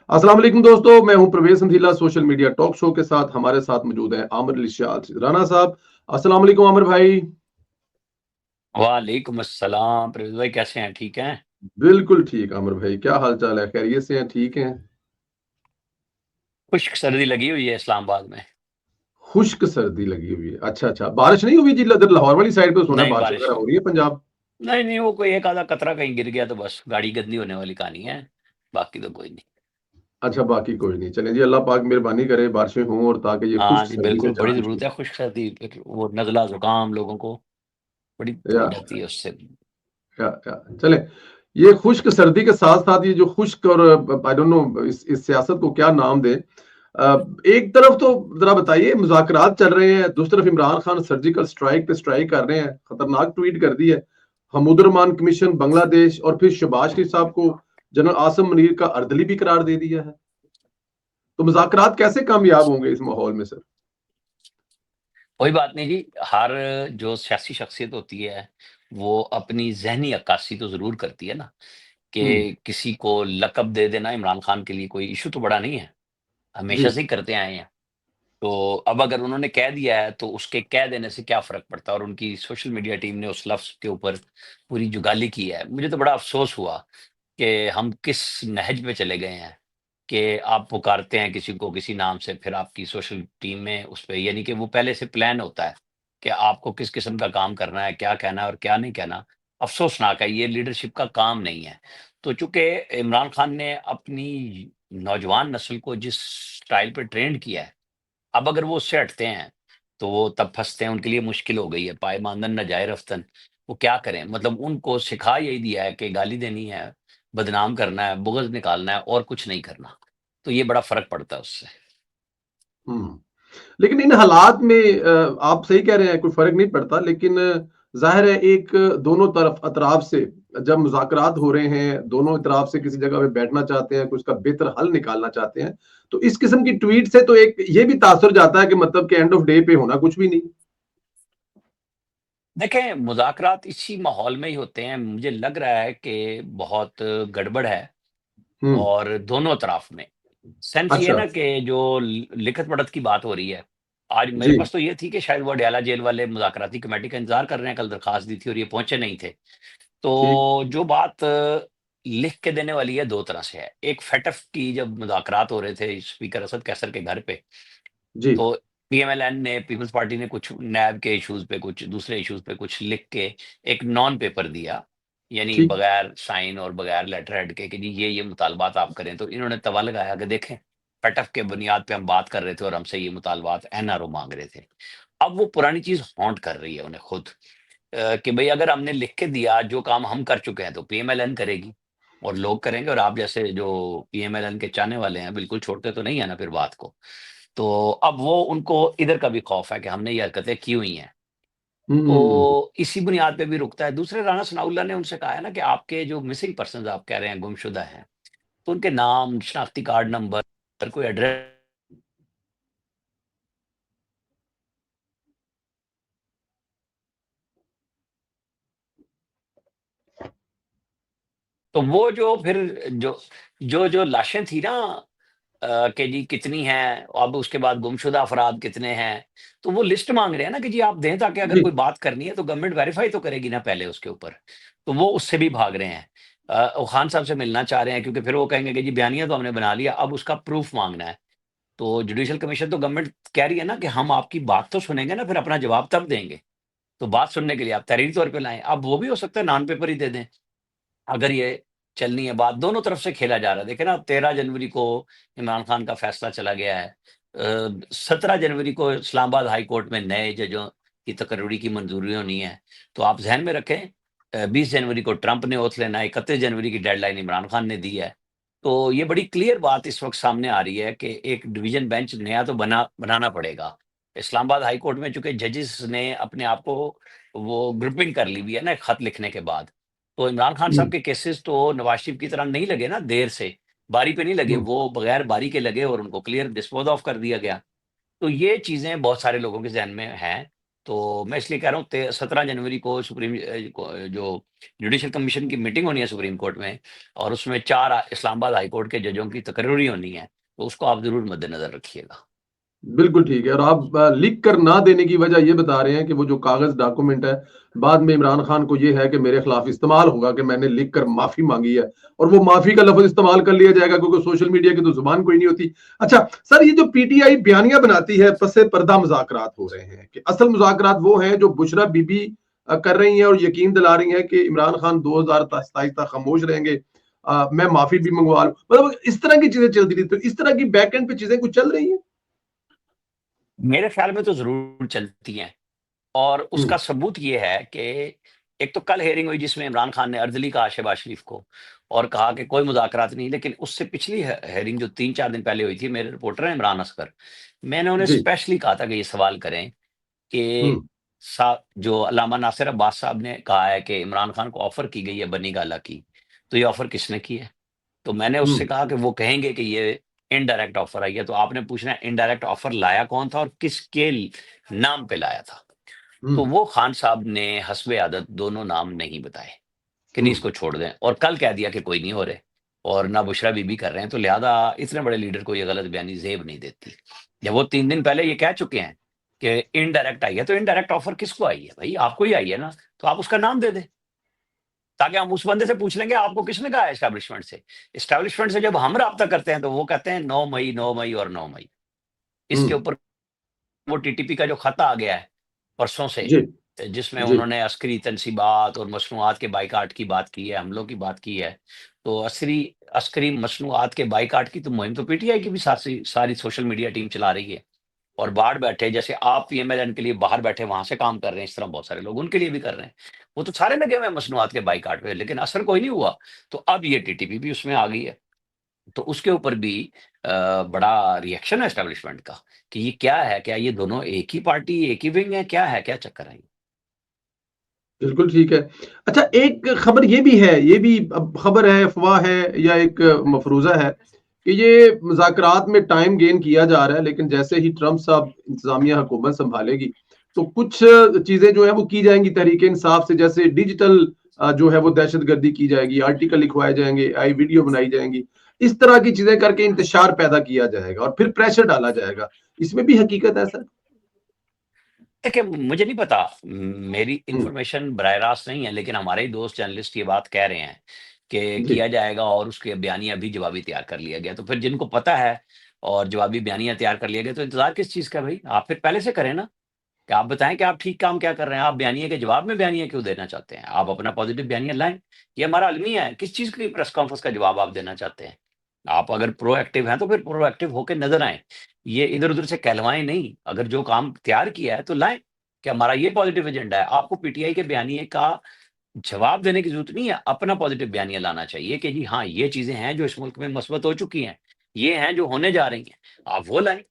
अस्सलाम वालेकुम दोस्तों, मैं हूं प्रवेश संधीला। सोशल मीडिया टॉक शो के साथ हमारे साथ मौजूद हैं आमिर इरशाद राना साहब। अस्सलाम वालेकुम आमिर भाई। वालेकुम अस्सलाम। प्रवीण भाई कैसे हैं? ठीक हैं? बिल्कुल ठीक आमिर भाई, क्या हाल चाल है? खैरियत से हैं? ठीक हैं? खुश्क सर्दी लगी हुई है इस्लामाबाद में। खुश्क सर्दी लगी हुई है। अच्छा अच्छा, बारिश नहीं हुई जी? इधर लाहौर वाली साइड पे सुना है नहीं बारिश बारिश वगैरह हो रही है पंजाब। नहीं नहीं, वो कोई एक आधा कतरा कहीं गिर गया तो बस गाड़ी गंदी होने वाली कहानी है। बाकी तो कोई नहीं। अच्छा, बाकी कोई नहीं। चलें जी, अल्लाह पाक मेहरबानी करे बारिशें हों और ताकि ये हाँ खुश्क जी, सर्दी से बिल्कुल बड़ी जान ज़रूरत छूटे। है खुश्क सर्दी, फिर वो नज़ला ज़ुकाम लोगों को बड़ी हो या जाती है उससे। या चले, ये खुश्क सर्दी के साथ साथ ये जो खुश्क और आई डोंट नो इस सियासत को क्या नाम दें। एक तरफ तो जरा बताइए, मुज़ाकरात चल रहे हैं, दूसरी तरफ इमरान खान सर्जिकल स्ट्राइक पे स्ट्राइक कर रहे हैं, खतरनाक ट्वीट कर दी है। हमूदुर्रहमान कमीशन बांग्लादेश और फिर शहबाज शरीफ साहब को जनरल आसिम मुनीर का अर्दली भी करार दे दिया है। तो मुज़ाकरात कैसे कामयाब होंगे इस माहौल में सर? कोई बात नहीं जी, हर जो सियासी शख्सियत होती है, वो अपनी ज़हनी अक्कासी तो ज़रूर करती है ना, हुँ, कि किसी को लक़ब दे देना इमरान खान के लिए कोई इश्यू तो बड़ा नहीं है, जी। हमेशा से ही करते आए हैं। तो अब अगर उन्होंने कह दिया है तो उसके कह देने से क्या फ़र्क पड़ता है, और उनकी सोशल मीडिया टीम ने उस लफ्ज़ के ऊपर पूरी जुगाली की है। मुझे तो बड़ा अफ़सोस हुआ कि हम किस नहज पे चले गए हैं, कि आप पुकारते हैं किसी को किसी नाम से, फिर आपकी सोशल टीम में उस पे यानी कि वो पहले से प्लान होता है कि आपको किस किस्म का काम करना है, क्या कहना है और क्या नहीं कहना। अफ़सोसनाक है, ये लीडरशिप का काम नहीं है। तो चूँकि इमरान खान ने अपनी नौजवान नस्ल को जिस स्टाइल पे ट्रेंड किया है, अब अगर वो उससे हटते हैं, तो वो तब फँसते हैं, उनके लिए मुश्किल हो गई है, पाए मानदन ना जाए रफ्तन। वो क्या करें? मतलब उनको सिखा यही दिया है कि गाली देनी है, बदनाम करना है, बुग़्ज़ निकालना है और कुछ नहीं करना। तो ये बड़ा फ़र्क पड़ता है उससे। हुँ। लेकिन इन हालात में आप सही कह रहे हैं, कोई फ़र्क नहीं पड़ता, लेकिन ज़ाहिर है एक दोनों तरफ अतराफ से जब मुज़ाकरात हो रहे हैं, दोनों तरफ से किसी जगह पे बैठना चाहते हैं, कुछ का बेहतर हल निकालना चाहते हैं, तो इस किस्म की ट्वीट से तो एक ये भी तासुर जाता है कि मतलब कि एंड ऑफ डे पे होना कुछ भी नहीं। देखें, मुज़ाकरात इसी माहौल में ही होते हैं। मुझे लग रहा है कि बहुत गड़बड़ है हुँ, और दोनों तरफ में। सेंस ये है अच्छा, ना कि जो लिखत-पढ़त की बात हो रही है, आज मेरे जी, पास तो ये थी कि शायद वो अडयाला जेल वाले मुज़ाकराती कमेटी का इंतज़ार कर रहे हैं, कल दरख़्वास्त दी थी और ये पहुँचे नहीं थे। ठीक, तो जो बात लिख के देने वाली है 2 तरह से है। एक FATF की जब मुज़ाकरात हो रहे थे स्पीकर असद कैसर के घर पे, जी, तो पीएमएलएन ने पीपल्स पार्टी ने कुछ नैब के इश्यूज़ पे, कुछ दूसरे इश्यूज़ पे कुछ लिख के एक नॉन पेपर दिया। यानी ठीक, बगैर साइन और बगैर लेटर हेड के कि जी ये मुतालबात आप करें। तो इन्होंने तवा लगाया कि देखें, FATF के बुनियाद पे हम बात कर रहे थे और हमसे ये मुतालबात एनआरओ माँग रहे थे। अब वो पुरानी चीज़ हॉन्ट कर रही है उन्हें खुद। कि भई अगर हमने लिख के दिया जो काम हम कर चुके हैं तो पीएमएलएन करेगी और लोग करेंगे, और आप जैसे जो पीएमएलएन के चाहने वाले हैं बिल्कुल छोड़ते तो नहीं है ना फिर बात को। तो अब वो उनको इधर का भी खौफ है कि हमने ये हरकतें की हुई हैं। हुँ, हुँ, हुँ, हुँ। तो इसी बुनियाद पे भी रुकता है। दूसरे राना सनाउल्लाह ने उनसे कहा है ना कि आपके जो मिसिंग पर्सन्स आप कह रहे हैं गुमशुदा हैं, तो उनके नाम, शनाख्ती कार्ड नंबर, कोई एड्रेस। तो वो जो फिर जो लाशें थी ना, कि जी कितनी हैं, अब उसके बाद गुमशुदा अफ़राद कितने हैं, तो वो लिस्ट माँग रहे हैं ना कि जी आप दें, ताकि अगर जी, कोई बात करनी है तो गवर्नमेंट वेरीफ़ाई तो करेगी ना पहले उसके ऊपर। तो वो उससे भी भाग रहे हैं। वो खान साहब से मिलना चाह रहे हैं क्योंकि फिर वो कहेंगे कि जी बयानिया तो हमने बना लिया, अब उसका प्रूफ़ माँगना है। तो जुडिशल कमीशन तो गवर्नमेंट कह रही है ना कि हम आपकी बात तो सुनेंगे ना, फिर अपना जवाब तब देंगे। तो बात सुनने के लिए आप तहरीरी तौर पे लाएँ। अब वो भी हो सकता है नॉन पेपर ही दे दें। अगर ये चलनी है बात, दोनों तरफ से खेला जा रहा है। देखिए ना, 13 जनवरी को इमरान खान का फैसला चला गया है। 17 जनवरी को इस्लामाबाद हाई कोर्ट में नए जजों की तकर्री की मंजूरी होनी है। तो आप ज़हन में रखें, 20 जनवरी को ट्रंप ने ओथ लेना है, 31 जनवरी की डेडलाइन इमरान खान ने दी है। तो ये बड़ी क्लियर बात इस वक़्त सामने आ रही है कि एक डिवीज़न बेंच नया तो बनाना पड़ेगा। इस्लामाबाद हाई कोर्ट में चूँकि जजेस ने अपने आप को वो ग्रुपिंग कर ली हुई है ना, एक खत लिखने के बाद। तो इमरान खान हुँ, साहब के केसेस तो नवाज शरीफ की तरह नहीं लगे ना देर से, बारी पे नहीं लगे, हुँ, वो बगैर बारी के लगे और उनको क्लियर डिस्पोज़ ऑफ कर दिया गया। तो ये चीज़ें बहुत सारे लोगों के ज़हन में हैं। तो मैं इसलिए कह रहा हूँ 17 जनवरी को जो जुडिशल कमीशन की मीटिंग होनी है सुप्रीम कोर्ट में, और उसमें 4 इस्लामाबाद हाई कोर्ट के जजों की तकरीरी होनी है, तो उसको आप ज़रूर मद्देनज़र रखिएगा। बिल्कुल ठीक है। और आप लिख कर ना देने की वजह ये बता रहे हैं कि वो जो कागज़ डॉक्यूमेंट है, बाद में इमरान खान को ये है कि मेरे खिलाफ इस्तेमाल होगा कि मैंने लिख कर माफ़ी माँगी है, और वो माफ़ी का लफ़्ज़ इस्तेमाल कर लिया जाएगा क्योंकि सोशल मीडिया की तो ज़ुबान कोई नहीं होती। अच्छा, सर ये जो पीटीआई बयानियाँ बनाती है, पसे पर्दा मुज़ाकरात हो रहे हैं, कि असल मुज़ाकरात वो हैं जो बुशरा बीबी कर रही हैं और यकीन दिला रही हैं कि इमरान खान 2027 तक खामोश रहेंगे। मैं माफ़ी भी मंगवा लूँ। मतलब इस तरह की चीज़ें चलती थी, तो इस तरह की बैक एंड पे चीज़ें कुछ चल रही हैं? मेरे ख़्याल में तो ज़रूर चलती हैं, और हुँ, उसका सबूत ये है कि एक तो कल हियरिंग हुई जिसमें इमरान खान ने अर्दली कहा शहबाज शरीफ को, और कहा कि कोई मुज़ाकरात नहीं। लेकिन उससे पिछली हियरिंग जो 3-4 दिन पहले हुई थी, मेरे रिपोर्टर हैं इमरान असगर, मैंने उन्हें जी। स्पेशली कहा था कि ये सवाल करें हुँ, कि जो अल्लामा नासिर अब्बास साहब ने कहा है कि इमरान खान को ऑफ़र की गई है बनी गाला की, तो ये ऑफ़र किसने की है? तो मैंने हुँ, उससे कहा कि वो कहेंगे कि ये इनडायरेक्ट ऑफ़र आई है, तो आपने पूछना है इनडायरेक्ट ऑफ़र लाया कौन था और किसके नाम पे लाया था? हुँ, तो वो खान साहब ने हस्बे आदत दोनों नाम नहीं बताए कि नहीं हुँ, इसको छोड़ दें, और कल कह दिया कि कोई नहीं हो रहे, और ना बुशरा बीबी कर रहे हैं, तो लिहाजा इतने बड़े लीडर को ये गलत बयानी ज़ेब नहीं देती। जब वो 3 दिन पहले ये कह चुके हैं कि इनडायरेक्ट आई है, तो इनडायरेक्ट ऑफ़र किसको आई है भई? आपको ही आई है ना, तो आप उसका नाम दे दें, ताकि हम उस बंदे से पूछ लेंगे आपको किसने कहा है एस्टेब्लिशमेंट से? एस्टेब्लिशमेंट से जब हम राब्ता करते हैं तो वो कहते हैं 9 मई, 9 मई और 9 मई। हुँ, इसके ऊपर वो टीटीपी का जो खत आ गया है परसों से, जी, जिसमें जी, उन्होंने अस्करी तनसीबात और मसनूआत के बायकॉट की बात की है, हमलों की बात की है। तो अस्करी मसनूआत के बायकॉट की तो मुहिम तो पीटीआई की भी सासी सारी सोशल मीडिया टीम चला रही है। और बाहर बैठे जैसे आप पीएमएलएन के लिए बाहर बैठे वहाँ से काम कर रहे हैं, इस तरह बहुत सारे लोग उनके लिए भी कर रहे हैं। वो तो सारे लगे हुए हैं मसनूआत के बायकॉट पे, लेकिन असर कोई नहीं हुआ। तो अब ये टीटीपी भी उसमें आ गई है। तो उसके ऊपर भी बड़ा रिएक्शन है एस्टेब्लिशमेंट का कि ये क्या है? क्या ये दोनों एक ही पार्टी, एक ही विंग है? क्या है? क्या चक्कर है ये? बिल्कुल ठीक है। अच्छा, एक खबर ये भी है, ये भी अब खबर है, अफ़वाह है या एक मफ़रूज़ा है कि ये मुज़ाकरात में टाइम गेन किया जा रहा है, लेकिन जैसे ही ट्रम्प साहब इंतज़ामिया हुकूमत सँभालेगी, तो कुछ चीज़ें जो हैं वो की जाएँगी तहरीक-ए-इंसाफ से, जैसे डिजिटल जो है वो दहशतगर्दी की जाएगी, आर्टिकल लिखवाए जाएँगे, एआई वीडियो बनाई जाएँगी। इस तरह की चीज़ें करके इंतशार पैदा किया जाएगा और फिर प्रेशर डाला जाएगा। इसमें भी हकीकत है सर? देखिए, मुझे नहीं पता, मेरी हुँ, इन्फॉर्मेशन बराह रास्त नहीं है, लेकिन हमारे ही दोस्त जर्नलिस्ट ये बात कह रहे हैं कि जी। किया जाएगा, और उसके बयानिया भी जवाबी तैयार कर लिया गया। तो फिर जिनको पता है और जवाबी बयानिया तैयार कर लिया गया, तो इंतज़ार किस चीज़ का है भई? आप फिर पहले से करें ना, कि आप बताएँ कि आप ठीक काम क्या कर रहे हैं? आप बयानिए के जवाब में बयानिया क्यों देना चाहते हैं? आप अपना पॉज़िटिव बयानिया लाएँ। ये हमारा अलमिया है, किस चीज़ की प्रेस कॉन्फ्रेंस का जवाब आप देना चाहते हैं? आप अगर प्रोएक्टिव हैं, तो फिर प्रोएक्टिव होके नज़र आएँ। ये इधर-उधर से कहलवाएँ नहीं, अगर जो काम तैयार किया है, तो लाएँ, कि हमारा ये पॉज़िटिव एजेंडा है। आपको पीटीआई के बयानिए का जवाब देने की ज़रूरत नहीं है, अपना पॉज़िटिव बयानिया लाना चाहिए कि जी हाँ, ये चीज़ें हैं जो इस मुल्क में मस्बत हो चुकी हैं, ये हैं जो होने जा रही हैं, आप वो लाएँ।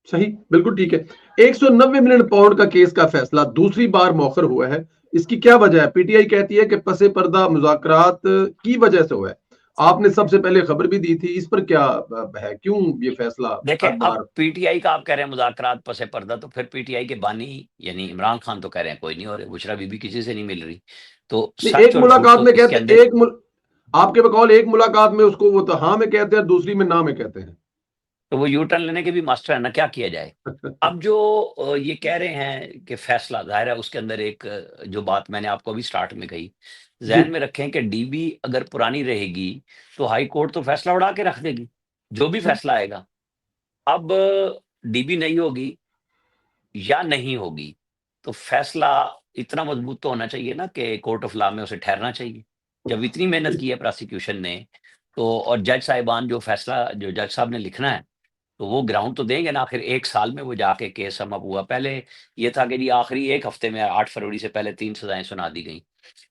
सही, बिल्कुल ठीक है। 190 मिलियन पाउंड का केस का फैसला दूसरी बार मौखर हुआ है। इसकी क्या वजह है? पीटीआई कहती है कि पसे पर्दा मुज़ाकरात की वजह से हुआ है। आपने सबसे पहले खबर भी दी थी, इस पर क्या है? क्यों ये फैसला देखिए, हर अब बार? पीटीआई का आप कह रहे हैं मुज़ाकरात पसे पर्दा, तो फिर पीटीआई के बानी यानी इमरान खान तो कह रहे हैं कोई नहीं हो रहे, बुशरा बीबी किसी से नहीं मिल रही। तो नहीं, सच एक और झूठ मुलाकात तो में इसके कहते अंदर, एक मुल आपके बकौल एक मुलाकात में उसको वो तो हाँ में कहते हैं, दूसरी में ना में कहते हैं। तो वो यू टर्न लेने के भी मास्टर है ना, क्या किया जाए? अब जो ये कह रहे हैं कि फैसला ज़ाहिर है उसके अंदर एक जो बात मैंने आपको अभी स्टार्ट में कही, जी, ज़हन में रखें कि डीबी अगर पुरानी रहेगी, तो हाई कोर्ट तो फैसला उड़ा के रख देगी, जो भी जी, फैसला आएगा। अब डीबी नहीं होगी या नहीं होगी, तो फैसला इतना मजबूत तो होना चाहिए ना कि कोर्ट ऑफ लॉ में उसे ठहरना चाहिए। जब इतनी मेहनत जी, की है प्रोसिक्यूशन ने, तो और जज साहिबान जो फैसला जो जज साहब ने लिखना है, तो वो ग्राउंड तो देंगे ना। आखिर 1 साल में वो जाके केस सम अप हुआ। पहले ये था कि जी आखिरी 1 हफ्ते में 8 फरवरी से पहले 3 सज़ाएँ सुना दी गईं,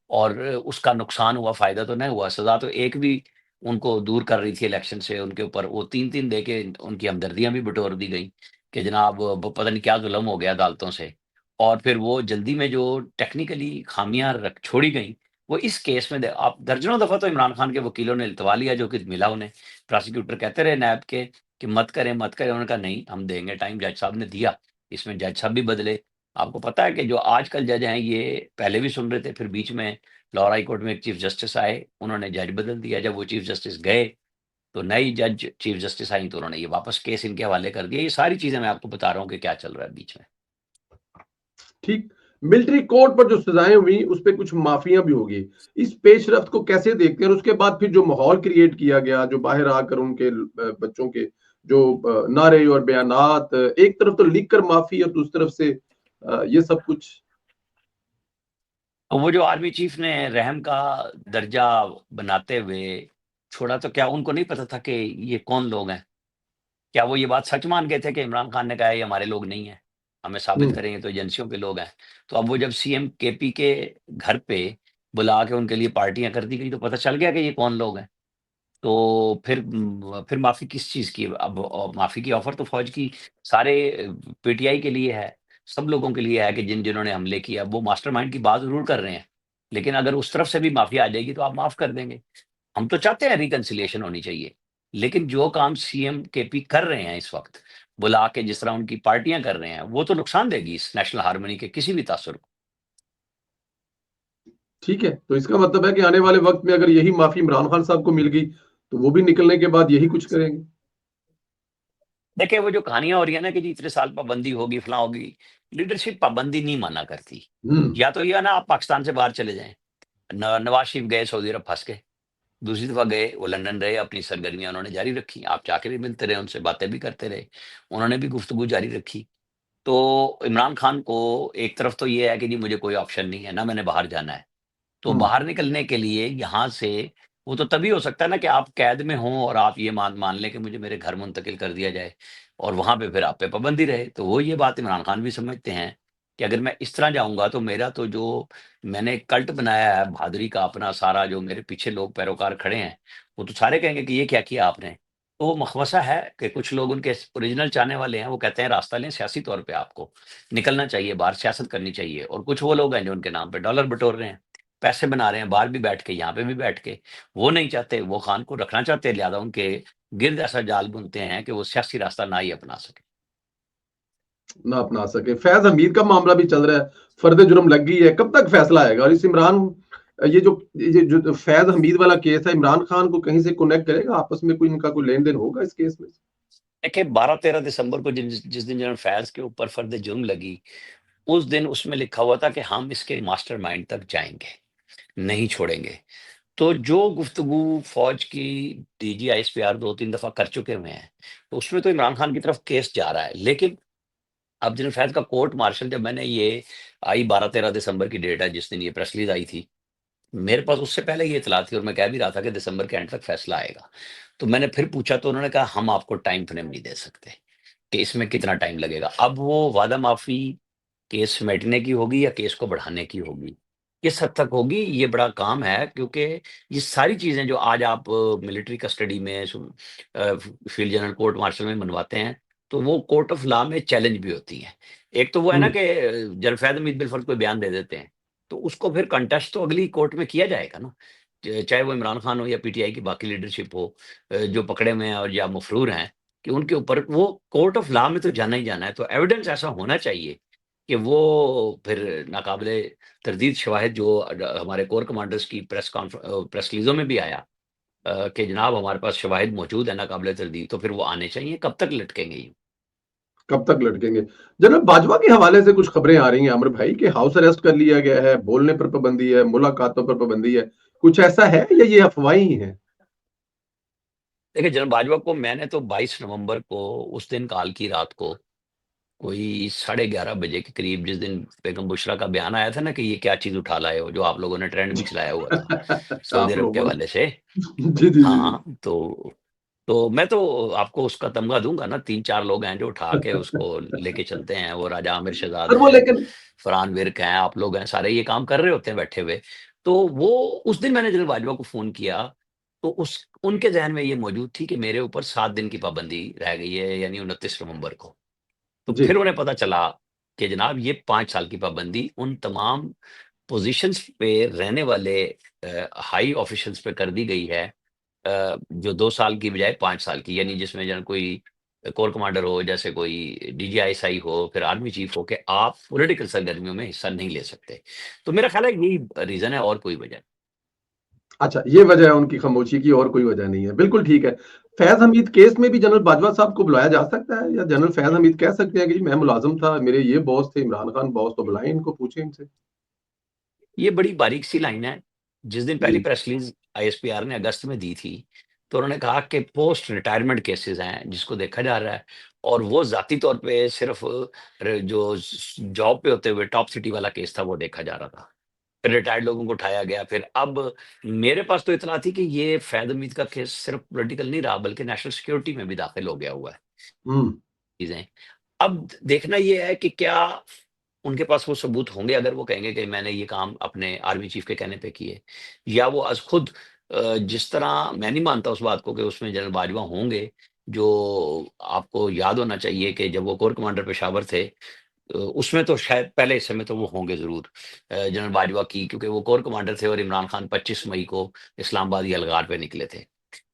और उसका नुकसान हुआ, फ़ायदा तो नहीं हुआ। सज़ा तो एक भी उनको दूर कर रही थी इलेक्शन से, उनके ऊपर वो 3-3 दे के उनकी हमदर्दियाँ भी बटोर दी गईं कि जनाब ब पता नहीं क्या ज़ुल्म हो गया अदालतों से। और फिर वो जल्दी में जो टेक्निकली खामियाँ रख छोड़ी गईं, वो इस केस में आप दर्जनों दफ़ा तो इमरान खान के वकीलों ने इल्तवा लिया जो कि मिला उन्हें। प्रोसिक्यूटर कहते रहे नैब के कि मत करें, मत करें। उन्होंने कहा नहीं, हम देंगे टाइम, जज साहब ने दिया। इसमें जज साहब भी बदले। आपको पता है कि जो आजकल जज हैं, ये पहले भी सुन रहे थे, फिर बीच में लाहौर हाई कोर्ट में एक चीफ जस्टिस आए, उन्होंने जज बदल दिया। जब वो चीफ जस्टिस गए, तो नई जज चीफ जस्टिस आई, तो उन्होंने ये वापस केस इनके हवाले कर दिया। ये सारी चीजें मैं आपको बता रहा हूँ कि क्या चल रहा है बीच में। ठीक। मिलिट्री कोर्ट पर जो सजाएं हुई उस पे कुछ माफियां भी होगी। इस पेशरफ्त को कैसे देखते हैं? और उसके बाद फिर जो माहौल क्रिएट किया गया, जो बाहर आकर उनके बच्चों के जो नारे और बयानात, एक तरफ तो लिख कर माफी और दूसरी तरफ से ये सब कुछ। और वो जो आर्मी चीफ ने रहम का दर्जा बनाते हुए छोड़ा, तो क्या उनको नहीं पता था कि ये कौन लोग हैं? क्या वो ये बात सच मान गए थे कि इमरान खान ने कहा है ये हमारे लोग नहीं है, हमें साबित हम्म। करेंगे तो एजेंसियों के लोग हैं? तो अब वो जब सीएम केपी के घर पे बुला के उनके लिए पार्टियां कर दी गई, तो पता चल गया कि ये कौन लोग हैं। तो फिर माफी किस चीज की? अब माफी की ऑफर तो फौज की सारे पीटीआई के लिए है, सब लोगों के लिए है कि जिन्होंने हमले किया। वो मास्टरमाइंड की बात जरूर कर रहे हैं, लेकिन अगर उस तरफ से भी माफी आ जाएगी तो आप माफ कर देंगे। हम तो चाहते हैं रिकंसिलिएशन होनी चाहिए, लेकिन जो काम सीएम केपी कर रहे हैं इस वक्त, बुला के जिस तरह उनकी पार्टियां कर रहे हैं, वो तो नुकसान देगी इस नेशनल हार्मनी के किसी भी तासुर को। ठीक है, तो इसका मतलब है कि आने वाले वक्त में अगर यही माफी इमरान खान साहब को मिल गई, तो वो भी निकलने के बाद यही कुछ करेंगे। देखिए, वो जो कहानियां हो रही है ना कि जी इतने साल पाबंदी होगी, फलां होगी, लीडरशिप पाबंदी नहीं माना करती। हम्म। या तो ये ना, आप पाकिस्तान से बाहर चले जाएं। नवाज शरीफ गए सऊदी अरब, फंस गए। दूसरी दफा गए, वो लंदन रहे, अपनी सरगर्मियां उन्होंने जारी रखी। आप जाके भी मिलते रहे उनसे, बातें भी करते रहे, उन्होंने भी गुफ्तगू जारी रखी। तो इमरान खान को एक तरफ तो ये है कि जी मुझे कोई ऑप्शन नहीं है, ना मैंने बाहर जाना है। तो हम्म। बाहर निकलने के लिए यहाँ से, वो तो तभी हो सकता है ना कि आप कैद में हों और आप ये मान मान लें कि मुझे मेरे घर मुंतकिल कर दिया जाए, और वहां पे फिर आप पे पाबंदी रहे। तो वो ये बात इमरान खान भी समझते हैं कि अगर मैं इस तरह जाऊंगा, तो मेरा तो जो मैंने एक कल्ट बनाया है बहादुरी का, अपना सारा जो मेरे पीछे लोग पैरोकार खड़े हैं, वो तो सारे कहेंगे कि ये क्या किया आपने। तो वो मखवसा है कि कुछ लोग उनके ओरिजिनल चाहने वाले हैं, वो कहते हैं रास्ता लें, सियासी तौर पे आपको निकलना चाहिए, बाहर सियासत करनी चाहिए। और कुछ वो लोग हैं जो उनके नाम पे डॉलर बटोर रहे हैं, पैसे बना रहे हैं, बाहर भी बैठ के, यहाँ पे भी बैठ के। वो नहीं चाहते, वो खान को रखना चाहते हैं, लिहाजा उनके गिर्द ऐसा जाल बुनते हैं कि वो सियासी रास्ता ना ही अपना सके। ना अपना सके। फैज हमीद का मामला भी चल रहा है, फर्द जुर्म लग गई है, कब तक फैसला आएगा? और इस इमरान, ये जो फैज हमीद वाला केस है, इमरान खान को कहीं से कनेक्ट करेगा आपस में? कोई इनका कोई लेन देन होगा इस केस में? देखिए, 12-13 दिसंबर को जिस दिन जनरल फैज के ऊपर फर्द जुर्म लगी, उस दिन उसमें लिखा हुआ था कि हम इसके मास्टरमाइंड तक जाएंगे, नहीं छोड़ेंगे। तो जो गुफ्तगू फौज की डीजी आईएसपीआर 2-3 दफा कर चुके हुए हैं, तो उसमें तो इमरान खान की तरफ केस जा रहा है। लेकिन अब जनरल फैज का कोर्ट मार्शल, जब मैंने ये आई 12-13 दिसंबर की डेट है जिस दिन ये प्रेस रिलीज आई थी, मेरे पास उससे पहले ये इतला थी, और मैं कह भी रहा था कि दिसंबर के एंड तक फैसला आएगा। तो मैंने फिर पूछा, तो उन्होंने कहा हम आपको टाइम फ्रेम नहीं दे सकते कि इसमें कितना टाइम लगेगा। अब वो वादा माफी केस समेटने की होगी या केस को बढ़ाने की होगी, किस हद तक होगी, ये बड़ा काम है। क्योंकि ये सारी चीजें जो आज आप मिलिट्री कस्टडी में, फील्ड जनरल कोर्ट मार्शल में मनवाते हैं, तो वो कोर्ट ऑफ लॉ में चैलेंज भी होती हैं। एक तो वो है ना हम्म। कि जनरल फैद हमीद बिलफर्ज कोई बयान दे देते हैं, तो उसको फिर कंटेस्ट तो अगली कोर्ट में किया जाएगा ना, चाहे वो इमरान खान हो या पीटीआई की बाकी लीडरशिप हो, जो पकड़े हुए हैं और या मफरूर हैं, कि उनके ऊपर वो कोर्ट ऑफ लॉ में तो जाना ही जाना है। तो एविडेंस ऐसा होना चाहिए कि वो फिर नाकाबिले तरदीद शवाहिद, जो हमारे कोर कमांडर्स की प्रेस रिलीजों में भी आया, कि जनाब हमारे पास शवाहिद मौजूद है नाकाबिले तरदीद, तो फिर वो आने चाहिए। कब तक लटकेंगे ये? कब तक लटकेंगे? जनरल बाजवा के हवाले से कुछ खबरें आ रही हैं अमर भाई, कि हाउस अरेस्ट कर लिया गया है, बोलने पर पाबंदी है, मुलाकातों पर पाबंदी है। कुछ ऐसा है या ये अफवाहें ही हैं? देखिए, जनरल बाजवा को मैंने तो 22 नवंबर को, उस दिन काल की रात को, कोई 11:30 बजे के करीब, जिस दिन बेगम बुशरा का बयान आया था ना कि ये क्या चीज उठा लाए हो, जो आप लोगों ने ट्रेंड भी चलाया हुआ था सऊदी आप अरब के लोगों हवाले से। ने। जी जी जी हाँ, तो मैं तो आपको उसका तमगा दूंगा ना। 3-4 लोग हैं जो उठा के जी। उसको लेके चलते हैं, वो राजा आमिर शहजाद और वो हैं, लेकिन फरहान विर्क हैं, आप लोग हैं, सारे ये काम कर रहे होते हैं बैठे हुए। तो वो, उस दिन मैंने जनरल बाजवा को फोन किया, तो उस उनके जहन में ये मौजूद थी कि मेरे ऊपर 7 दिन की पाबंदी रह गई है, यानी 29 नवंबर को। तो जी। फिर उन्हें पता चला कि जनाब ये 5 साल की पाबंदी उन तमाम पोजीशंस पे रहने वाले हाई ऑफिशियल्स पे कर दी गई है, जो 2 साल की बजाय 5 साल की, यानी जिसमें जन कोई कोर कमांडर हो, जैसे कोई डीजीआईएसआई हो, फिर आर्मी चीफ हो, कि आप पॉलिटिकल सरगर्मियों में हिस्सा नहीं ले सकते। तो मेरा ख़्याल है यही रीज़न है और कोई वजह नहीं। अच्छा, ये वजह है उनकी खामोशी की और कोई वजह नहीं है। बिल्कुल ठीक है। फैज़ हमीद केस में भी जनरल बाजवा साहब को बुलाया जा सकता है या जनरल फैज़ हमीद कह सकते हैं कि जी मैं मुलाज़िम था, मेरे ये बॉस थे, इमरान खान बॉस, तो बुलाएँ इनको, पूछें इनसे? ये बड़ी बारीक सी लाइन है। जिस दिन पहली जी। प्रेस रिलीज़ आईएसपीआर ने अगस्त में दी थी, तो उन्होंने कहा कि पोस्ट रिटायरमेंट केसेज़ हैं, जिसको देखा जा रहा है, और वो ज़ाती तौर पे सिर्फ़ जो जॉब पे होते हुए टॉप सिटी वाला केस था, वो देखा जा रहा था। फिर रिटायर्ड लोगों को उठाया गया। फिर अब मेरे पास तो इत्तला थी कि ये फैज़ हमीद का केस सिर्फ़ पॉलिटिकल नहीं रहा, बल्कि नेशनल सिक्योरिटी में भी दाखिल हो गया हुआ है हुँ। चीज़ें। अब देखना ये है कि क्या उनके पास वो सबूत होंगे, अगर वो कहेंगे कि मैंने ये काम अपने आर्मी चीफ के कहने पे किए, या वो आज खुद जिस तरह मैं नहीं मानता उस बात को कि उसमें जनरल बाजवा होंगे, जो आपको याद होना चाहिए कि जब वो कोर कमांडर पेशावर थे, उसमें तो शायद पहले हिस्से में तो वो होंगे ज़रूर, जनरल बाजवा की, क्योंकि वो कोर कमांडर थे और इमरान खान 25 मई को इस्लामाबाद यलगार पे निकले थे।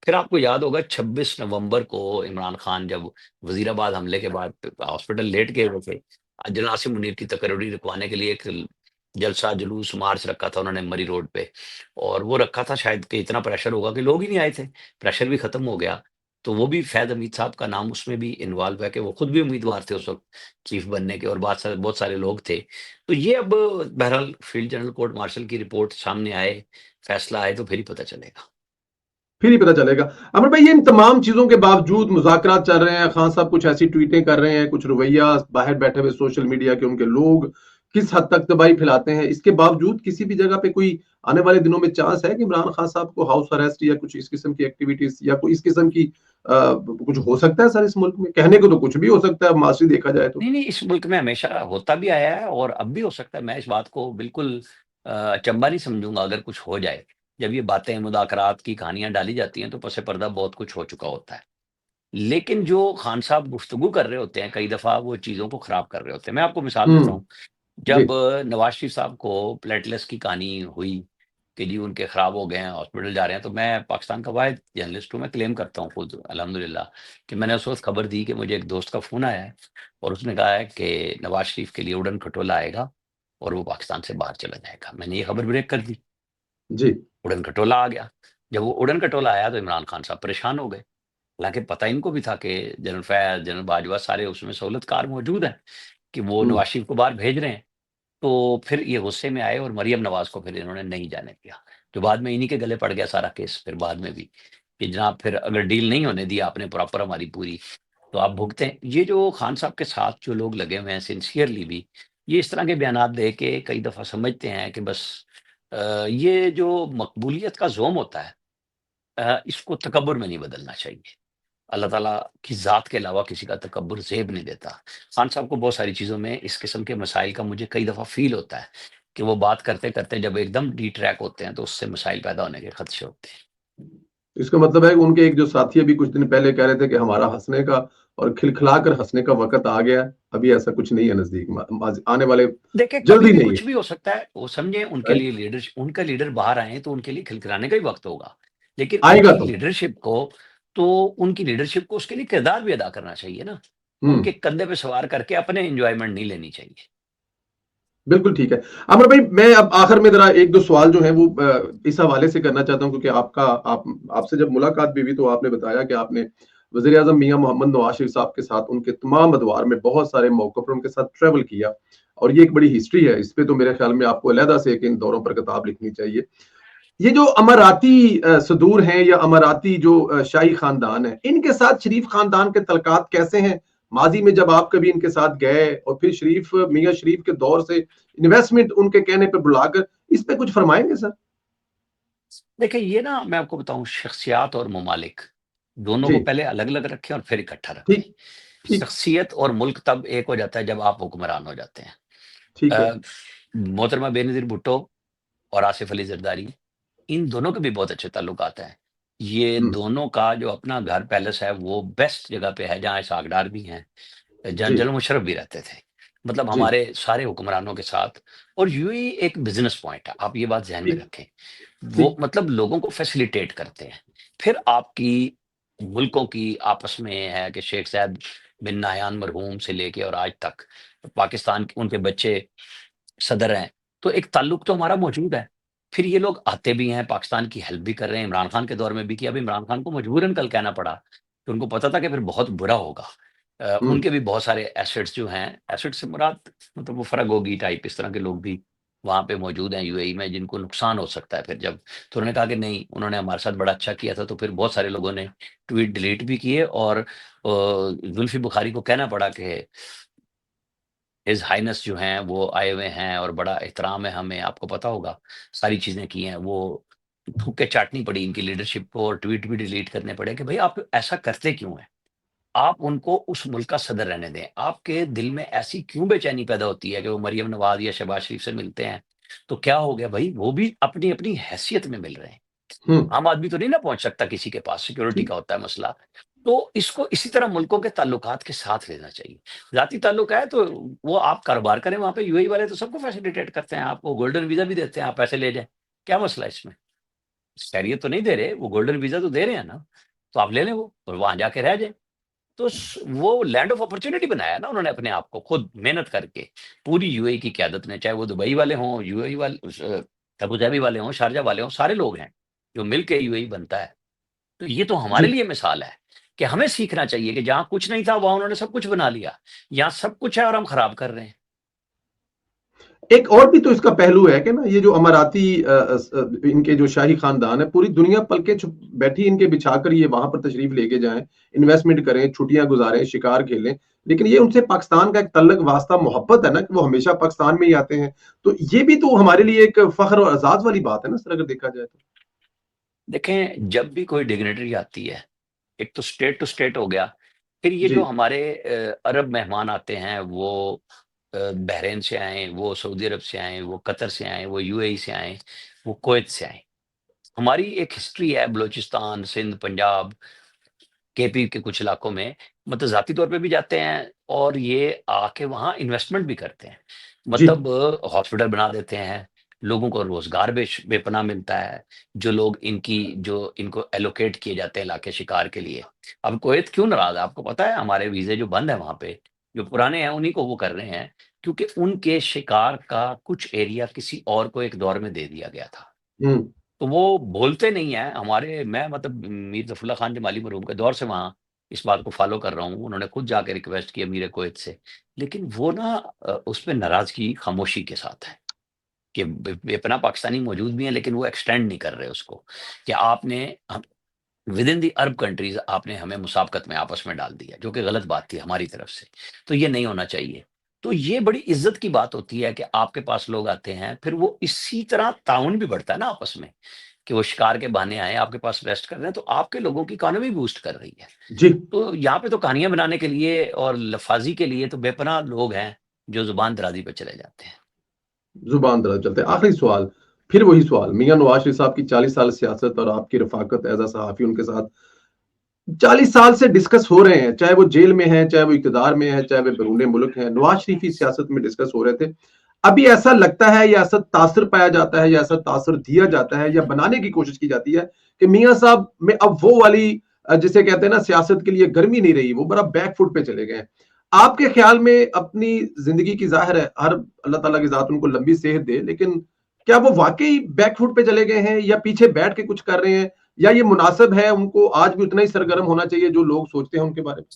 फिर आपको याद होगा 26 नवंबर को इमरान खान जब वज़ीराबाद हमले के बाद हॉस्पिटल लेट गए हुए थे, जनरल आसिम मुनीर की तकरीरी रुकवाने के लिए एक जलसा, जुलूस, मार्च रखा था उन्होंने मरी रोड पे, और वो रखा था शायद कि इतना प्रेशर होगा कि लोग ही नहीं आए थे। प्रेशर भी खत्म हो गया। तो वो भी फैज़ हमीद साहब का नाम उसमें भी इन्वॉल्व है कि वो खुद भी उम्मीदवार थे उस वक़्त चीफ बनने के, और बहुत सारे लोग थे। तो ये अब बहरहाल फील्ड जनरल कोर्ट मार्शल की रिपोर्ट सामने आए, फैसला आए, तो फिर ही पता चलेगा। फिर ही पता चलेगा। अमर भाई, ये इन तमाम चीज़ों के बावजूद मुज़ाकरात चल रहे हैं, खान साहब कुछ ऐसी ट्वीटें कर रहे हैं, कुछ रवैया बाहर बैठे हुए सोशल मीडिया के उनके लोग किस हद तक तबाही फैलाते हैं, इसके बावजूद किसी भी जगह पे कोई आने वाले दिनों में चांस है कि इमरान खान साहब को हाउस अरेस्ट या कुछ इस किस्म की एक्टिविटीज़ या कोई इस किस्म की कुछ हो सकता है सर इस मुल्क में? कहने को तो कुछ भी हो सकता है, मासी देखा जाए तो। नहीं, नहीं, इस मुल्क में हमेशा होता भी आया है और अब भी हो सकता है। मैं इस बात को बिल्कुल अचंभा नहीं समझूँगा अगर कुछ हो जाए। जब ये बातें, मुज़ाकरात की कहानियाँ डाली जाती हैं, तो पस पर्दा बहुत कुछ हो चुका होता है। लेकिन जो खान साहब गुफ्तगू कर रहे होते हैं, कई दफ़ा वो चीज़ों को ख़राब कर रहे होते हैं। मैं आपको मिसाल देता हुँ, हूँ। जी, जब नवाज़ शरीफ साहब को प्लेटलेट्स की कहानी हुई कि जी उनके ख़राब हो गए हैं, हॉस्पिटल जा रहे हैं, तो मैं पाकिस्तान का वाहिद जर्नलिस्ट हूँ, मैं क्लेम करता हूँ खुद अल्हम्दुलिल्लाह कि मैंने उस वक़्त खबर दी कि मुझे एक दोस्त का फ़ोन आया है और उसने कहा है कि नवाज़ शरीफ के लिए उड़न खटोला आएगा और वो पाकिस्तान से बाहर चला जाएगा। मैंने ये खबर ब्रेक कर दी, जी। उड़न खटोला आ गया। जब वो उड़न खटोला आया तो इमरान खान साहब परेशान हो गए। हालाँकि पता इनको भी था कि जनरल फैज़, जनरल बाजवा सारे उसमें सहूलतकार मौजूद हैं कि वो हुँ। नवाज़ शरीफ को बाहर भेज रहे हैं। तो फिर ये गुस्से में आए और मरियम नवाज़ को फिर इन्होंने नहीं जाने दिया, जो बाद में इन्हीं के गले पड़ गया सारा केस फिर बाद में भी, कि जनाब फिर अगर डील नहीं होने दी आपने प्रॉपर हमारी पूरी, तो आप भुगतें। ये जो खान साहब के साथ जो लोग लगे हुए हैं सिंसियरली भी, ये इस तरह के बयानात दे के कई दफ़ा समझते हैं कि बस ये जो मकबूलियत का ज़ोम होता है, इसको तकब्बुर में नहीं बदलना चाहिए। अल्लाह ताला की ज़ात के अलावा किसी का तकब्बुर ज़ेब नहीं देता। खान साहब को बहुत सारी चीज़ों में इस किस्म के मसाइल का मुझे कई दफ़ा फ़ील होता है कि वो बात करते-करते जब एकदम डिट्रैक होते हैं, तो उससे मसाइल पैदा होने के खदशे होते हैं। इसका मतलब है कि उनके एक जो साथी अभी कुछ दिन पहले कह रहे थे कि हमारा हँसने का और खिलखिलाकर हँसने का वक़्त आ गया है। अभी ऐसा कुछ नहीं है नज़दीक म माज़ आने वाले देखिए, कभी जल्दी भी नहीं है, कुछ भी हो सकता है। वो समझें उनके राइट? लिए उनका लीडर बाहर आए हैं, तो उनके लिए खिलखिलाने का ही वक़्त होगा। लेकिन आएगा तो। उनकी लीडरशिप को उसके लिए किरदार भी अदा करना चाहिए ना। हुँ, उनके कंधे पे सवार करके अपने एन्जॉयमेंट नहीं लेनी चाहिए। बिल्कुल ठीक है। अमर भाई, मैं अब आखिर में ज़रा 1-2 सवाल जो हैं वो इस हवाले से करना चाहता हूँ क्योंकि आप आपसे जब मुलाकात भी हुई तो आपने बताया कि आपने वज़ीर-ए-आज़म मियाँ मोहम्मद नवाज़ शरीफ साहब के साथ उनके तमाम अदवार में बहुत सारे मौकों पर उनके साथ ट्रैवल किया और ये एक बड़ी हिस्ट्री है। इस पे तो मेरे ख़्याल में आपको अलहदा से एक इन दौरों पर किताब लिखनी चाहिए। ये जो अमाराती सदूर हैं या अमाराती जो शाही खानदान है, इनके साथ शरीफ खानदान के तल्लकात कैसे हैं? माज़ी में जब आप कभी इनके साथ गए और फिर मियाँ शरीफ के दौर से इन्वेस्टमेंट उनके कहने पे बुलाकर, इस पे कुछ फरमाएँगे सर? देखिए, ये ना मैं आपको बताऊँ, शख्सियात और ममालिक दोनों जी, को पहले अलग-अलग रखें और फिर इकट्ठा रखें। ठीक, ठीक, शख्सियत और मुल्क तब एक हो जाता है जब आप हुक्मरान हो जाते हैं। ठीक है। अ, मोहतरमा बेनज़ीर भुट्टो और आसिफ अली ज़रदारी, इन दोनों के भी बहुत अच्छे ताल्लुकात हैं। ये हुँ, दोनों का जो अपना घर पैलेस है, वो बेस्ट जगह पे है, जहाँ इसहाक डार भी हैं, जहाँ जी, जनरल मुशर्रफ भी रहते थे। मतलब जी, हमारे सारे हुक्मरानों के साथ। और यूएई एक बिज़नेस पॉइंट है, आप ये बात ज़हन में ठीक, रखें। वो ठीक। मतलब लोगों को फैसिलिटेट करते हैं। फिर आपकी मुल्कों की आपस में है कि शेख ज़ायद बिन नाह्यान मरहूम से लेके और आज तक पाकिस्तान के उनके बच्चे सदर हैं, तो एक ताल्लुक तो हमारा मौजूद है। फिर ये लोग आते भी हैं, पाकिस्तान की हेल्प भी कर रहे हैं, इमरान खान के दौर में भी किया। अब इमरान खान को मजबूरन कल कहना पड़ा, कि उनको पता था कि फिर बहुत बुरा होगा। हुँ, उनके भी बहुत सारे एसेट्स जो हैं, एसेट्स से मुराद मतलब वो फरागोगी टाइप इस तरह के लोग भी वहाँ पे मौजूद हैं यूएई में, जिनको नुकसान हो सकता है फिर जब। तो उन्होंने कहा कि नहीं, उन्होंने हमारे साथ बड़ा अच्छा किया था, तो फिर बहुत सारे लोगों ने ट्वीट डिलीट भी किए और जुल्फ़ी बुखारी को कहना पड़ा कि हिज़ हाइनेस जो हैं वो आए हुए हैं और बड़ा एहतराम है हमें, आपको पता होगा, सारी चीज़ें की हैं। वो थूक के चाटनी पड़ी इनकी लीडरशिप को और ट्वीट भी डिलीट करने पड़े कि भई आप ऐसा करते क्यों हैं? आप उनको उस मुल्क का सदर रहने दें। आपके दिल में ऐसी क्यों बेचैनी पैदा होती है कि वो मरियम नवाज़ या शहबाज़ शरीफ से मिलते हैं? तो क्या हो गया भई? वो भी अपनी-अपनी हैसियत में मिल रहे हैं। हुँ, आम आदमी तो नहीं ना पहुँच सकता किसी के पास, सिक्योरिटी ठीक। का होता है मसला। तो इसको इसी तरह मुल्कों के ताल्लुकात के साथ लेना चाहिए। ज़ाती ताल्लुक है तो वो आप कारोबार करें वहाँ पे, यूएई वाले तो सबको फैसिलिटेट करते हैं, आपको गोल्डन वीज़ा भी देते हैं, आप पैसे ले जाएँ। क्या मसला है इसमें? खैरियत तो नहीं दे रहे, वो गोल्डन वीज़ा तो दे रहे हैं ना, तो आप ले लें वो और वहाँ जाके रह जाएँ। तो वो लैंड ऑफ अपॉर्च्युनिटी बनाया ना उन्होंने अपने आप को खुद मेहनत करके। पूरी यूएई की क़यादत ने, चाहे वो दुबई वाले हों, यूएई वाले अबू धाबी वाले हों, शारजा वाले हों, सारे लोग हैं, जो मिल के यूएई बनता है। तो ये तो हमारे जी। लिए मिसाल है, कि हमें सीखना चाहिए कि जहाँ कुछ नहीं था, वहाँ उन्होंने सब कुछ बना लिया। यहाँ सब कुछ है और हम खराब कर रहे हैं। एक और भी तो इसका पहलू है कि ना ये जो अमाराती इनके जो शाही खानदान है पूरी दुनिया पलके छुप बैठी इनके बिछाकर ये वहां पर तशरीफ लेके जाएं इन्वेस्टमेंट करें छुट्टियां गुजारें शिकार खेलें लेकिन ये उनसे पाकिस्तान का एक तल्लक वास्ता मोहब्बत है ना कि वो हमेशा पाकिस्तान में ही आते हैं तो ये भी तो हमारे लिए एक फख्र और आजाद वाली बात है ना सर अगर देखा जाए तो देखें, जब भी कोई डिग्निटरी आती है, एक तो स्टेट टू स्टेट हो गया, फिर ये जो जी हमारे अरब मेहमान आते हैं, वो बहरीन से आएँ, वो सऊदी अरब से आएँ, वो कतर से आएँ, वो यूएई से आएँ, वो कुवैत से आएँ। हमारी एक हिस्ट्री है बलूचिस्तान, सिंध, पंजाब, केपी के कुछ इलाकों में, मतलब ज़ाती तौर पे भी जाते हैं और ये आके वहाँ इन्वेस्टमेंट भी करते हैं। जी मतलब हॉस्पिटल बना देते हैं, लोगों को रोज़गार बेपनाह मिलता है, जो इनको एलोकेट किए जाते हैं इलाके शिकार के लिए। अब कुवैत क्यों नाराज़ है? आपको पता है हमारे वीज़े जो बंद हैं वहाँ पे, जो पुराने हैं उन्हीं को वो कर रहे हैं, क्योंकि उनके शिकार का कुछ एरिया किसी और को एक दौर में दे दिया गया था। हम्म तो वो बोलते नहीं हैं, मैं मतलब मीर ज़फ़रुल्लाह खान जमाली मरहूम के दौर से वहाँ इस बात को फ़ॉलो कर रहा हूँ। उन्होंने खुद जाके रिक्वेस्ट की अमीर कुवैत से। लेकिन वो ना उसपे नाराज़गी खामोशी के साथ है, कि बेपनाह पाकिस्तानी मौजूद भी हैं, लेकिन वो एक्सटेंड नहीं कर रहे उसको, कि आपने विदिन द अरब कंट्रीज़ आपने हमें मुसाबकत में आपस में डाल दिया, जो कि गलत बात थी हमारी तरफ से। तो ये नहीं होना चाहिए। तो ये बड़ी इज़्ज़त की बात होती है कि आपके पास लोग आते हैं, फिर वो इसी तरह ताउन भी बढ़ता है ना आपस में। कि वो शिकार के बहाने आए, आपके पास रेस्ट कर रहे हैं, तो आपके लोगों की इकॉनमी बूस्ट कर रही है। जी तो यहाँ पे तो कहानियाँ बनाने के लिए और लफ़ाज़ी के लिए तो बेपनाह लोग हैं, जो ज़ुबान दराज़ी पे चले जाते हैं। जुबान दराज चलते हैं आखिरी सवाल फिर वही सवाल मियां नवाज शरीफ साहब की 40 साल सियासत और आपकी रफाकत एज अ सहाफी उनके साथ 40 साल से डिस्कस हो रहे हैं चाहे वो जेल में है चाहे वो इकतदार में है चाहे वो बैरून मुल्क है नवाज शरीफ की सियासत में डिस्कस हो रहे थे अभी ऐसा लगता है या ऐसा तासर पाया जाता है या ऐसा तासर दिया जाता है या बनाने की कोशिश की जाती है कि मियां साहब में अब वो वाली जिसे कहते हैं ना सियासत के लिए गर्मी नहीं रही वो बड़ा बैकफुट पे चले गए हैं आपके ख्याल में अपनी जिंदगी की जाहिर है हर अल्लाह ताला की जात उनको लंबी सेहत दे लेकिन क्या वो वाकई बैकफुट पे चले गए हैं या पीछे बैठ के कुछ कर रहे हैं या ये मुनासिब है उनको आज भी उतना ही सरगर्म होना चाहिए जो लोग सोचते हैं उनके बारे में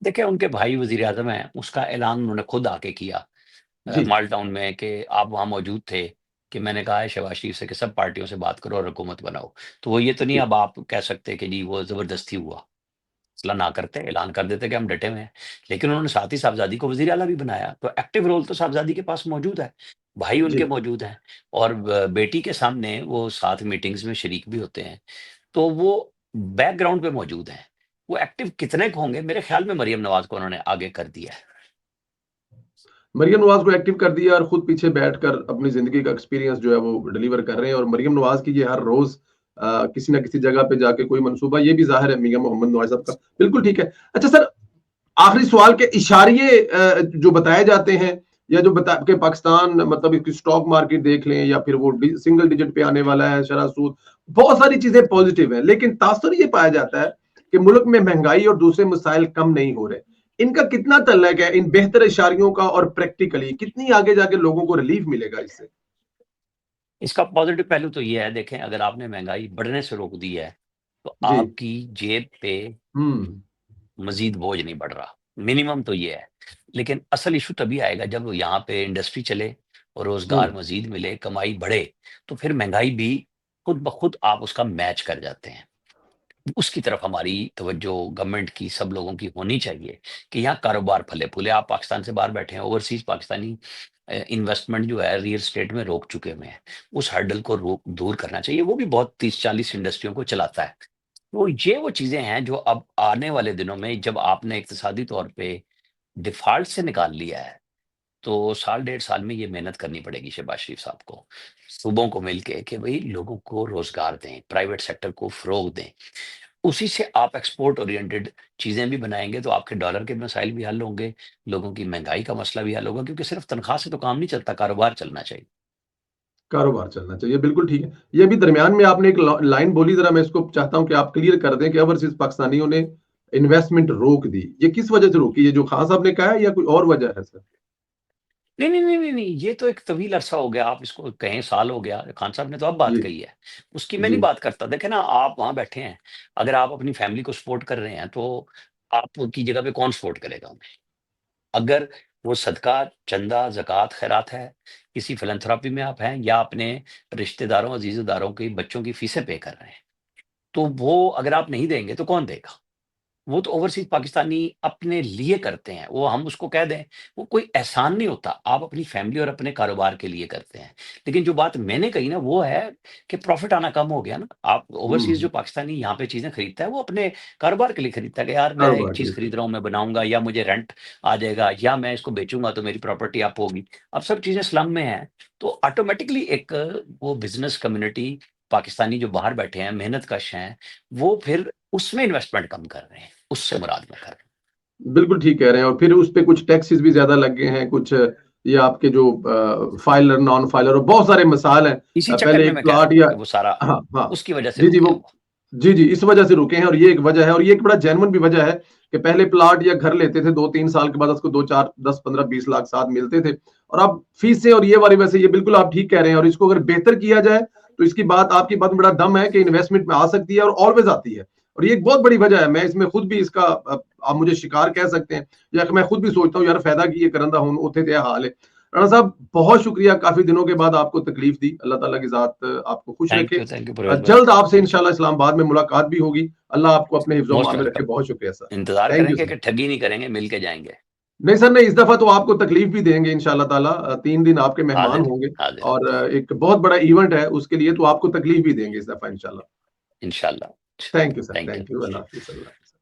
देखिए, उनके भाई वज़ीर-ए-आज़म हैं, उसका ऐलान उन्होंने खुद आके किया जी माल्टा टाउन में, कि आप वहाँ मौजूद थे, कि मैंने कहा है शहबाज़ शरीफ से कि सब पार्टियों से बात करो और हुकूमत बनाओ। तो वो ये तो नहीं जी अब आप कह सकते कि जी वो ज़बरदस्ती हुआ। फैसला ना करते, ऐलान कर देते कि हम डटे हुए हैं। लेकिन उन्होंने साथ ही साहबज़ादी को वज़ीर आला भी बनाया, तो एक्टिव रोल तो साहबज़ादी के पास मौजूद है। भाई उनके जी मौजूद हैं और बेटी के सामने वो साथ मीटिंग्स में शरीक भी होते हैं। तो वो बैकग्राउंड पे मौजूद हैं। वो एक्टिव कितने को होंगे, मेरे ख़्याल में मरियम नवाज़ को उन्होंने आगे कर दिया है। मरियम नवाज को एक्टिव कर दिया और खुद पीछे बैठकर अपनी जिंदगी का एक्सपीरियंस जो है वो डिलीवर कर रहे हैं और मरियम नवाज की ये हर रोज किसी ना किसी जगह पे जाके कोई मंसूबा ये भी जाहिर है मियां मोहम्मद नवाज साहब का बिल्कुल ठीक है अच्छा सर आखिरी सवाल के इशारिये जो बताए जाते हैं या जो बता के पाकिस्तान मतलब इसकी स्टॉक मार्केट देख लें या फिर वो सिंगल डिजिट पे आने वाला है शरह सूद, बहुत सारी चीजें पॉजिटिव है, लेकिन तासुर ये पाया जाता है कि मुल्क में महंगाई और दूसरे मसाइल कम नहीं हो रहे। इनका कितना तल्लक है इन बेहतर इशारियों का और प्रैक्टिकली कितनी आगे जाके लोगों को रिलीफ मिलेगा इससे? इसका पॉजिटिव पहलू तो ये है, देखें अगर आपने महंगाई बढ़ने से रोक दी है तो जी। आपकी जेब पे हम्म। मजीद बोझ नहीं बढ़ रहा, मिनिमम तो ये है। लेकिन असल इशू तभी आएगा जब यहाँ पे इंडस्ट्री चले और रोजगार हम्म। मजीद मिले, कमाई बढ़े, तो फिर महंगाई भी खुद ब खुद आप उसका मैच कर जाते हैं। उसकी तरफ हमारी तवज्जो गवर्नमेंट की, सब लोगों की होनी चाहिए कि यहाँ कारोबार फले-फूले। आप पाकिस्तान से बाहर बैठे हैं, ओवरसीज़ पाकिस्तानी इन्वेस्टमेंट जो है रियल एस्टेट में रोक चुके हुए हैं। उस हर्डल को रोक दूर करना चाहिए। वो भी बहुत 30-40 इंडस्ट्रियों को चलाता है। तो ये वो चीज़ें हैं जो अब आने वाले दिनों में जब आपने इक्तिसादी तौर पे डिफ़ॉल्ट से निकाल लिया है, तो साल डेढ़ साल में ये मेहनत करनी पड़ेगी शहबाज शरीफ साहब को, सूबों को मिलके कि भई लोगों को रोज़गार दें, प्राइवेट सेक्टर को फ़रोग़ दें। उसी से आप एक्सपोर्ट ओरिएंटेड चीज़ें भी बनाएँगे तो आपके डॉलर के मसाइल भी हल होंगे, लोगों की महँगाई का मसला भी हल होगा, क्योंकि सिर्फ़ तनख़्वाह से तो काम नहीं चलता, कारोबार चलना चाहिए। कारोबार चलना चाहिए, बिल्कुल ठीक है। ये अभी दरमियान में आपने एक लाइन बोली, जरा मैं इसको चाहता हूं कि आप क्लियर कर दें कि ओवरसीज पाकिस्तानियों ने इन्वेस्टमेंट रोक दी, ये किस वजह से रोकी? ये जो खान साहब ने कहा है या कोई और वजह है सर? नहीं, नहीं, नहीं, नहीं, नहीं, ये तो एक तवील अरसा हो गया, आप इसको कहें साल हो गया, खान साहब ने तो अब बात जी। कही है। उसकी मैं जी। नहीं बात करता। देखें ना, आप वहाँ बैठे हैं, अगर आप अपनी फैमिली को सपोर्ट कर रहे हैं, तो आपकी जगह पे कौन सपोर्ट करेगा उन्हें? अगर वो सदका, चंदा, ज़कात, खैरात है, किसी फिलैंथ्रोपी में आप हैं या अपने रिश्तेदारों, अज़ीज़ोदारों की बच्चों की फीसें पे कर रहे हैं, तो वो अगर आप नहीं देंगे तो कौन देगा? वो तो ओवरसीज़ पाकिस्तानी अपने लिए करते हैं, वो हम उसको कह दें, वो कोई एहसान नहीं होता, आप अपनी फैमिली और अपने कारोबार के लिए करते हैं। लेकिन जो बात मैंने कही ना, वो है कि प्रॉफ़िट आना कम हो गया ना, आप ओवरसीज़ हम्म। जो पाकिस्तानी यहाँ पे चीज़ें खरीदता है, वो अपने कारोबार के लिए खरीदता है कि यार मैं एक कारोबार के चीज़ लिए। खरीद रहा हूँ, मैं बनाऊँगा या मुझे रेंट आ जाएगा या मैं इसको बेचूँगा तो मेरी प्रॉपर्टी अप होगी। अब सब चीज़ें स्लम में हैं, तो ऑटोमैटिकली एक वो बिज़नेस कम्युनिटी पाकिस्तानी जो बाहर बैठे हैं, मेहनतकश हैं, वो फिर उसमें इन्वेस्टमेंट कम कर रहे हैं। उससे मुराद मैं कर रहा हूँ। बिल्कुल ठीक कह रहे हैं, और फिर उस पे कुछ टैक्सेस भी ज्यादा लग गए हैं, कुछ ये आपके जो फाइलर नॉन फाइलर और बहुत सारे मसाइल हैं। इसी चक्कर पहले में एक मैं कह रहा प्लाट हूँ या कि वो सारा हाँ हाँ उसकी वजह से जी जी रुके वो हैं वो। जी जी इस वजह से रुके हैं, और ये एक वजह है, और ये एक बड़ा जेन्युइन भी वजह है कि पहले प्लाट या घर लेते थे, 2-3 साल के बाद उसको 2-4-10-15-20 लाख साथ मिलते थे, और अब फीसें और ये वाली वैसे, ये बिल्कुल आप ठीक कह रहे हैं, और इसको अगर बेहतर किया जाए तो इसकी बात, आपकी बात में बड़ा दम है कि इन्वेस्टमेंट में आ सकती है और ऑलवेज आती है, और ये एक बहुत बड़ी वजह है। मैं इसमें खुद भी इसका आप मुझे शिकार कह सकते हैं, या मैं खुद भी सोचता हूँ यार फायदा की ये करंदा हूं उथे ते हाल है। राणा साहब बहुत शुक्रिया, काफी दिनों के बाद आपको तकलीफ दी, अल्लाह ताला की जात आपको खुश रखे। थैंक यू परवेज़ भाई, जल्द आपसे थैंक यू। इंशाल्लाह इस्लामाबाद में मुलाकात भी होगी। अल्लाह आपको अपने हिफ्ज़ मोस्ट मान में रखे। वेलकम। बहुत शुक्रिया सर। इंतज़ार थैंक यू करेंगे सर। कि ठगी नहीं करेंगे, मिल के जाएँगे। नहीं सर, नहीं, इस दफा तो आपको तकलीफ भी देंगे इंशाल्लाह ताला। 3 दिन आपके मेहमान हाज़िर, होंगे, हाज़िर, और एक बहुत बड़ा इवेंट है उसके लिए, तो आपको तकलीफ भी देंगे इस दफा इंशाल्लाह। इंशाल्लाह, thank you sir, thank you. Thank you. अल्लाह हाफ़िज़। अल्लाह हाफ़िज़।